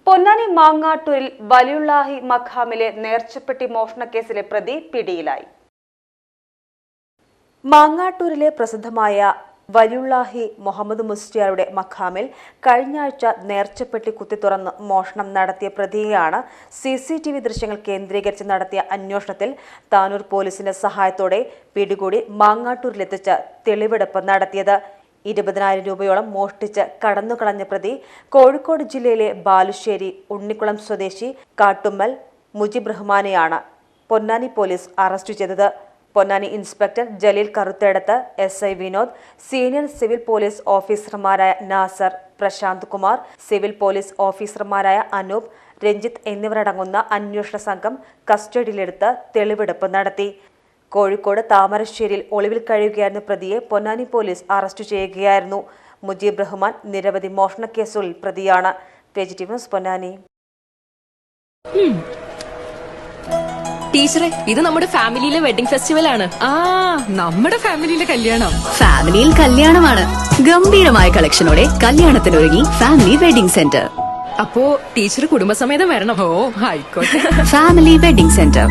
പൊന്നാനി മാങ്ങാട്ടൂരിൽ വലിയുള്ളാഹി മഖാമിലെ നേർച്ചപ്പെട്ടി മോഷണക്കേസിലെ പ്രതി പിടിയിലായി. മാങ്ങാട്ടൂരിലെ പ്രസിദ്ധമായ വലിയുള്ളാഹി മുഹമ്മദ് മുസ്ലിയാരുടെ മഖാമിൽ കഴിഞ്ഞയാഴ്ച നേർച്ചപ്പെട്ടി കുത്തിത്തുറന്ന് മോഷണം നടത്തിയ പ്രതിയെയാണ് CCTV ദൃശ്യങ്ങൾ കേന്ദ്രീകരിച്ച് നടത്തിയ അന്വേഷണത്തിൽ താനൂർ പോലീസിന്റെ സഹായത്തോടെ പിടികൂടി മാങ്ങാട്ടൂരിലെത്തിച്ച് തെളിവെടുപ്പ് നടത്തിയത്. 20,000 രൂപയോളം മോഷ്ടിച്ച് കടന്നുകളഞ്ഞ പ്രതി കോഴിക്കോട് ജില്ലയിലെ ബാലുശ്ശേരി ഉണ്ണിക്കുളം സ്വദേശി കാട്ടുമ്മൽ മുജീബ് റഹ്മാനെയാണ് പൊന്നാനി പോലീസ് അറസ്റ്റ് ചെയ്തത്. Ponnani inspector Jaleel Karuthedath, SI Vinod, senior civil police ഓഫീസർമാരായ നാസർ, പ്രശാന്ത് കുമാർ, സിവിൽ പോലീസ് ഓഫീസർമാരായ അനൂപ്, രഞ്ജിത്ത് എന്നിവരടങ്ങുന്ന അന്വേഷണ സംഘം കസ്റ്റഡിയിലെടുത്ത് തെളിവെടുപ്പ് നടത്തി. കോഴിക്കോട് താമരശ്ശേരിയിൽ ഒളിവിൽ കഴിയുകയായിരുന്ന പ്രതിയെ പൊന്നാനി പോലീസ് അറസ്റ്റ് ചെയ്യുകയായിരുന്നു. മുജീബ് റഹ്മാൻ നിരവധി മോഷണ കേസുകളിൽ പ്രതിയാണ്. PGTV news Ponnani. ടീച്ചറെ, ഇത് നമ്മുടെ ഫാമിലിയിലെ വെഡിങ് ഫെസ്റ്റിവൽ ആണ്. നമ്മുടെ ഫാമിലിയിലെ കല്യാണം. ഫാമിലിയിൽ കല്യാണമാണ്. ഗംഭീരമായ കളക്ഷനോടെ കല്യാണത്തിനൊരുങ്ങി ഫാമിലി വെഡിംഗ് സെന്റർ. അപ്പോ ടീച്ചർ കുടുംബസമേതം വരണം. ഓ, ആയിക്കോട്ടെ. Family wedding centre.